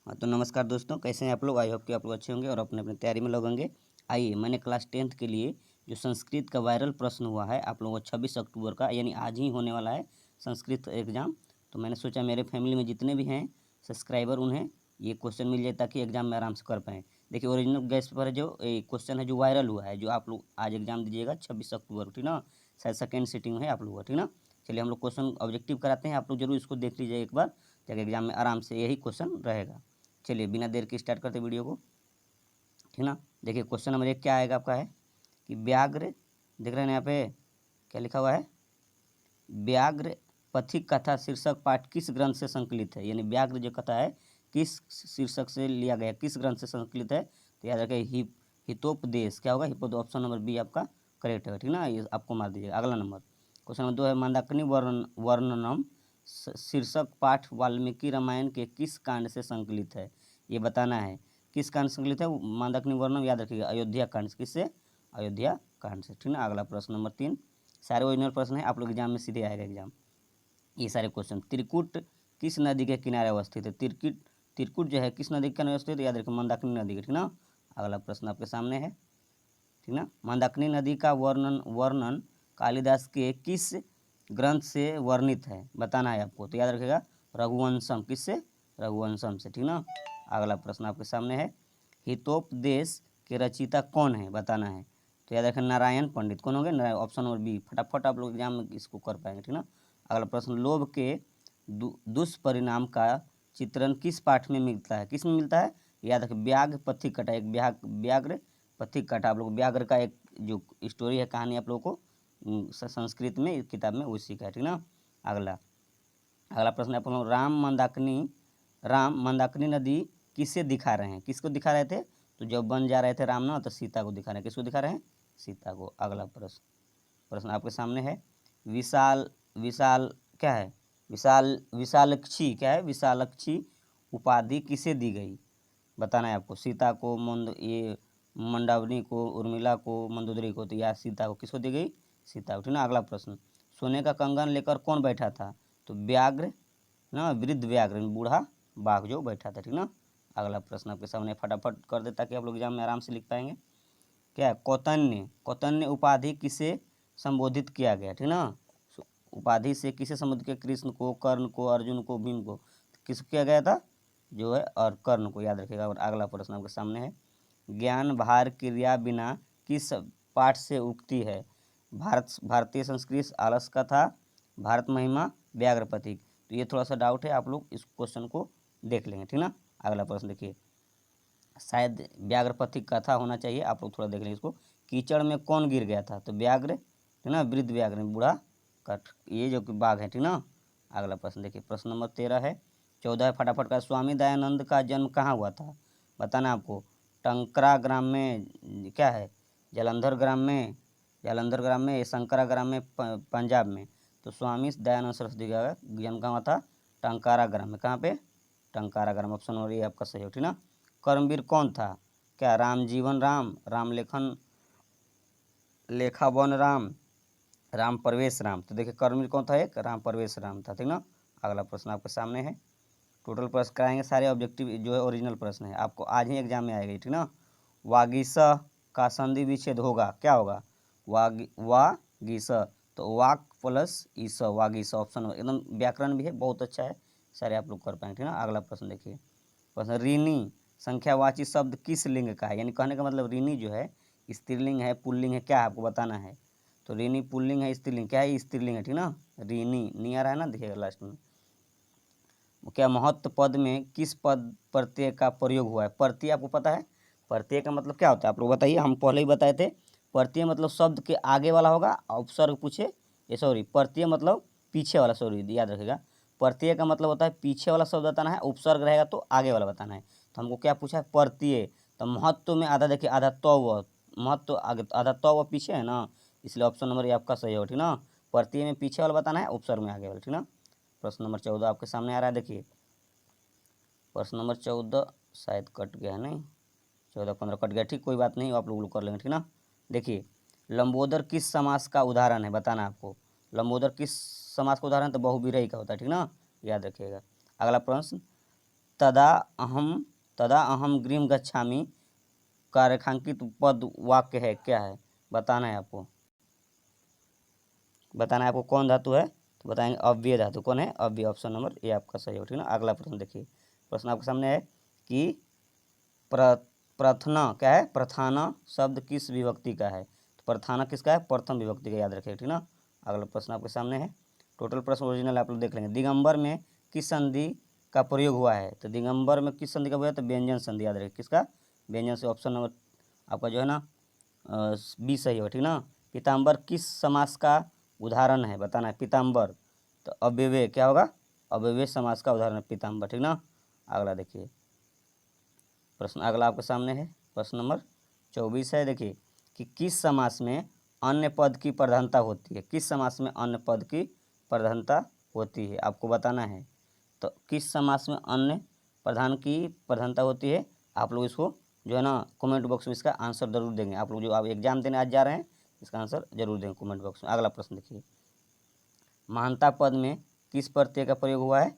हाँ तो नमस्कार दोस्तों, कैसे हैं आप लोग। आई होप कि आप लोग अच्छे होंगे और अपने अपने तैयारी में लगेंगे। आइए, मैंने क्लास 10th के लिए जो संस्कृत का वायरल प्रश्न हुआ है आप लोगों को 26 अक्टूबर का, यानी आज ही होने वाला है संस्कृत एग्ज़ाम। तो मैंने सोचा मेरे फैमिली में जितने भी हैं सब्सक्राइबर, उन्हें ये क्वेश्चन मिल जाए ताकि एग्ज़ाम में आराम से कर पाएँ। देखिए, ओरिजिनल गैस पर जो क्वेश्चन है जो वायरल हुआ है, जो आप लोग आज एग्ज़ाम दीजिएगा 26 अक्टूबर को, ठीक ना। शायद सेकेंड सीटिंग है आप लोगों का, ठीक ना। चलिए हम लोग क्वेश्चन ऑब्जेक्टिव कराते हैं, आप लोग जरूर इसको देख लीजिए एक बार, ताकि एग्जाम में आराम से यही क्वेश्चन रहेगा। चलिए बिना देर के स्टार्ट करते वीडियो को, ठीक ना। देखिए क्वेश्चन नंबर 1 क्या आएगा आपका है कि व्याघ्र, देख रहे हैं यहाँ पे क्या लिखा हुआ है, व्याघ्र पथिक कथा शीर्षक पाठ किस ग्रंथ से संकलित है। यानी व्याघ्र जो कथा है किस शीर्षक से लिया गया, किस ग्रंथ से संकलित है। तो याद रखें हितोपदेश, क्या होगा हितोपदेश, ऑप्शन नंबर बी आपका करेक्ट है, ठीक ना। ये आपको मार दीजिएगा। अगला नंबर क्वेश्चन नंबर 2 है मंदाकिनी वर्णनम शीर्षक पाठ वाल्मीकि रामायण के किस कांड से संकलित है। ये बताना है किस कांड से संकलित है। मंदाकिनी वर्णन याद रखिएगा अयोध्या कांड, किससे, अयोध्या कांड से, ठीक ना। अगला प्रश्न नंबर 3, सारे ओरिजिनल प्रश्न है, आप लोग एग्जाम में सीधे आएगा एग्जाम, ये सारे क्वेश्चन। त्रिकुट किस नदी के किनारे अवस्थित है। त्रिकुट जो है किस नदी के किनारे अवस्थित है, याद रखें मंदाकिनी नदी के, ठीक ना। अगला प्रश्न आपके सामने है, ठीक ना। मंदाकिनी नदी का वर्णन कालिदास के किस ग्रंथ से वर्णित है, बताना है आपको। तो याद रखिएगा रघुवंशम, किससे, रघुवंशम से, ठीक ना। अगला प्रश्न आपके सामने है, हितोपदेश के रचयिता कौन है, बताना है। तो याद रखें नारायण पंडित, कौन होंगे, नारायण, ऑप्शन नंबर बी। फटाफट आप लोग एग्जाम में इसको कर पाएंगे, ठीक ना। अगला प्रश्न, लोभ के दुष्परिणाम का चित्रण किस पाठ में मिलता है, किस में मिलता है। याद रखें व्याघ्र पथिक कथा, एक व्याघ्र पथिक कथा, आप लोग व्याघ्र का एक जो स्टोरी है, कहानी आप लोगों को संस्कृत में किताब में वो सीखा है, ठीक ना। अगला अगला प्रश्न आप लोग, राम मंदाकिनी नदी किससे दिखा रहे हैं, किसको दिखा रहे थे। तो जब बन जा रहे थे राम ना, तो सीता को दिखा रहे हैं, किसको दिखा रहे हैं, सीता को। अगला प्रश्न आपके सामने है, विशाल विशाल क्या है, विशालक्षी क्या है, विशालक्षी उपाधि किसे दी गई, बताना है आपको। सीता को, मंडावनी को, उर्मिला को, मंदोदरी को। तो यह सीता को, किसको दी गई, सीता को, ठीक ना। अगला प्रश्न, सोने का कंगन लेकर कौन बैठा था। तो व्याघ्र ना, वृद्ध व्याघ्र, बूढ़ा बाघ जो बैठा था, ठीक ना। अगला प्रश्न आपके सामने, फटाफट कर दे ताकि आप लोग एग्जाम में आराम से लिख पाएंगे। क्या है, कौतन्य उपाधि किसे संबोधित किया गया, ठीक ना। उपाधि से किसे संबोधित किया, कृष्ण को, कर्ण को, अर्जुन को, भीम को। किसको किया गया था, जो है और कर्ण को, याद रखिएगा। और अगला प्रश्न आपके सामने है, ज्ञान भार क्रिया बिना किस पाठ से उगती है। भारतीय संस्कृत, आलस कथा, भारत महिमा, व्याघ्र पथिक। तो ये थोड़ा सा डाउट है, आप लोग इस क्वेश्चन को देख लेंगे, ठीक ना। अगला प्रश्न देखिए, शायद व्याघ्र पथिक कथा होना चाहिए, आप लोग थोड़ा देख लेंगे इसको। कीचड़ में कौन गिर गया था। तो व्याघ्र, ठीक ना, वृद्ध व्याघ्र, बूढ़ा कठ, ये जो कि बाघ है, ठीक ना। अगला प्रश्न देखिए, प्रश्न नंबर 13 है, 14 फटाफट का, स्वामी दयानंद का जन्म कहाँ हुआ था, बताना आपको। टंकरा ग्राम में, क्या है, जालंधर ग्राम में, शंकरा ग्राम में, पंजाब में। तो स्वामी दयानंद सरस्वती का जन्म कहाँ हुआ था, टंकारा ग्राम में। कहाँ पे, टंकारा ग्राम, ऑप्शन नंबर ये आपका सही हो, ठीक ना। कर्मवीर कौन था, क्या राम जीवन राम, राम लेखावन राम, राम परवेश राम। तो देखिए कर्मवीर कौन था, एक राम परवेश राम था, ठीक ना। अगला प्रश्न आपके सामने है, टोटल प्रश्न कराएंगे सारे, ऑब्जेक्टिव जो है ओरिजिनल प्रश्न है, आपको आज ही एग्जाम में आएगा, ठीक ना। वागीसह का संधि विच्छेद होगा, क्या होगा, वागीसह। तो वाक प्लस ईस, वागीसह, ऑप्शन एकदम व्याकरण भी है, बहुत अच्छा है, सारे आप लोग कर पाएंगे, ठीक ना। अगला प्रश्न देखिए, प्रश्न, ऋणी संख्यावाची शब्द किस लिंग का है। यानी कहने का मतलब ऋणी जो है स्त्रीलिंग है, पुल्लिंग है, क्या है आपको बताना है। तो ऋणी पुल्लिंग है, स्त्रीलिंग क्या है, स्त्रीलिंग है, ठीक ना। ऋणी नी आ रहा है ना, देखिएगा लास्ट में। क्या महत्व पद में किस पद प्रत्यय का प्रयोग हुआ है। प्रत्यय आपको पता है, प्रत्यय का मतलब क्या होता है, आप लोग बताइए। हम पहले ही बताए थे, प्रत्यय मतलब शब्द के आगे वाला होगा, उपसर्ग पूछे, ये सॉरी प्रत्यय मतलब पीछे वाला, सॉरी याद रखेगा। प्रत्यय का मतलब होता है पीछे वाला शब्द बताना है, उपसर्ग रहेगा तो आगे वाला बताना है। तो हमको क्या पूछा है, प्रत्यय। तो महत्व में आधा देखिए, आधा तो महत्व आगे, आधा तो पीछे है ना, इसलिए ऑप्शन नंबर ये आपका सही हो, ठीक ना। प्रत्यय में पीछे वाला बताना है, उपसर्ग में आगे वाला, ठीक ना। प्रश्न नंबर 14 आपके सामने आ रहा है, देखिए प्रश्न नंबर 14 शायद कट गया है, नहीं 14 15 कट गया, ठीक, कोई बात नहीं, आप लोग कर लेंगे, ठीक ना। देखिए लंबोदर किस समास का उदाहरण है, बताना आपको। लंबोदर किस समास का उदाहरण, तो बहुविरही का होता है, ठीक ना, याद रखिएगा। अगला प्रश्न, तदा अहम गृहं गच्छामि का रेखांकित पद वाक्य है, क्या है बताना है आपको। बताना है आपको कौन धातु है, तो बताएंगे अव्यय धातु। कौन है? अव्यय। ऑप्शन नंबर ए आपका सही हो, ठीक ना। अगला प्रश्न देखिए, प्रश्न आपके सामने है कि प्रथना क्या है? प्रथाना शब्द किस विभक्ति का है? तो प्रथाना किसका है? प्रथम विभक्ति का, याद रखिए, ठीक ना। अगला प्रश्न आपके सामने है, टोटल प्रश्न ओरिजिनल आप लोग देख लेंगे। दिगंबर में किस संधि का प्रयोग हुआ है? तो दिगंबर में किस संधि का प्रयोग है? तो व्यंजन संधि, याद रखिए, किसका? व्यंजन से। ऑप्शन नंबर आपका जो है ना बी सही हो, ठीक ना। पीताम्बर किस समास का उदाहरण है? बताना है। पीताम्बर तो अव्यय क्या होगा? अव्यय समास का उदाहरण है पीताम्बर, ठीक ना। अगला देखिए प्रश्न, अगला आपके सामने है प्रश्न नंबर 24 है। देखिए कि किस समास में अन्य पद की प्रधानता होती है? किस समास में अन्य पद की प्रधानता होती है, आपको बताना है। तो किस समास में अन्य प्रधान की प्रधानता होती है? आप लोग इसको जो है ना कमेंट बॉक्स में इसका आंसर जरूर देंगे। आप लोग जो आप एग्जाम देने आज जा रहे हैं इसका आंसर जरूर देंगे कमेंट बॉक्स में। अगला प्रश्न देखिए, महानता पद में किस प्रत्यय का प्रयोग हुआ है?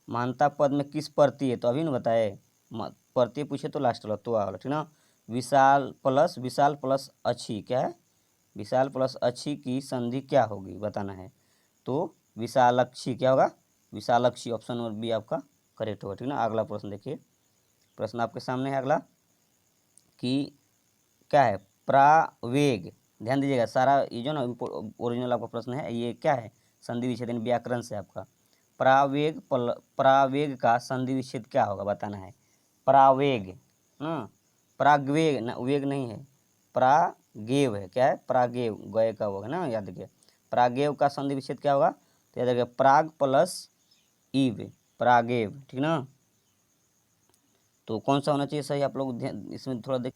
महानता पद में किस प्रत्यय, तो अभी न बताए, प्रत्यय पूछे तो लास्ट वाला, तो वाला, ठीक ना। विशाल प्लस अच्छी, क्या है? विशाल प्लस अच्छी की संधि क्या होगी, बताना है। तो विशालक्षी क्या होगा? विशालक्षी। ऑप्शन नंबर बी आपका करेक्ट होगा, ठीक ना। अगला प्रश्न देखिए, प्रश्न आपके सामने है अगला कि क्या है? प्रावेग। ध्यान दीजिएगा, सारा ये जो ना ओरिजिनल आपका प्रश्न है ये क्या है? संधि विच्छेद व्याकरण से आपका। प्रावेग का संधि विच्छेद क्या होगा, बताना है। प्रावेग, प्रागवेग ना, वेग नहीं है, प्रागेव है, क्या है? प्रागेव, गए का होगा ना, याद रखिए। प्रागेव का संधि विच्छेद क्या होगा? तो याद रखिए प्राग प्लस ईव, प्रागेव, ठीक ना। तो कौन सा होना चाहिए सही, आप लोग इसमें थोड़ा देख,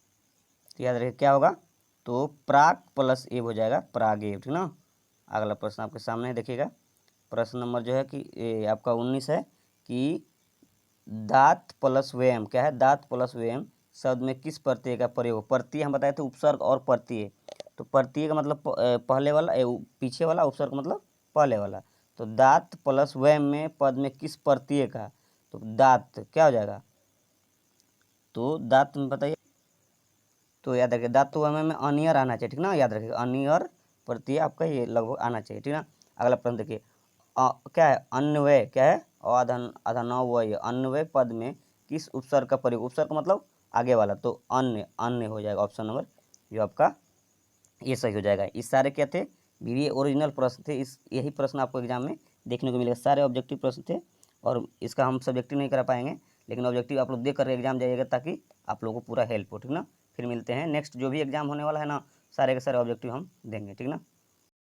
तो याद रखिए क्या होगा? तो प्राग प्लस एव हो जाएगा, प्रागेव, ठीक ना। अगला प्रश्न आपके सामने है, देखिएगा प्रश्न नंबर जो है कि आपका 19 है कि दात प्लस व्यम, क्या है? दात प्लस व्यम शब्द में किस प्रत्यय का प्रयोग? प्रत्यय हम बताए थे उपसर्ग और प्रत्यय, तो प्रत्यय का मतलब पहले वाला, पीछे वाला, उपसर्ग मतलब पहले वाला। तो दात प्लस व्यम में पद में किस प्रत्यय का? तो दात क्या हो जाएगा? तो दात में बताइए, तो याद रखिए धातु में अनियर आना चाहिए, ठीक ना। याद रखिए अनियर प्रत्यय आपका ये लगभग आना चाहिए, ठीक ना। अगला प्रश्न देखिए, क्या है? अन्वय, क्या है? अधनवय, अन्वय पद में किस उपसर्ग का प्रयोग? उपसर्ग मतलब आगे वाला, तो अन्य, अन्य हो जाएगा। ऑप्शन नंबर जो आपका ये सही हो जाएगा। इस सारे क्या थे? ये ओरिजिनल प्रश्न थे, इस यही प्रश्न आपको एग्जाम में देखने को मिलेगा। सारे ऑब्जेक्टिव प्रश्न थे और इसका हम सब्जेक्टिव नहीं करा पाएंगे, लेकिन ऑब्जेक्टिव आप लोग देख कर एग्जाम जाइएगा ताकि आप लोगों को पूरा हेल्प हो, ठीक ना। फिर मिलते हैं नेक्स्ट जो भी एग्जाम होने वाला है ना, सारे के सारे ऑब्जेक्टिव हम देंगे, ठीक ना।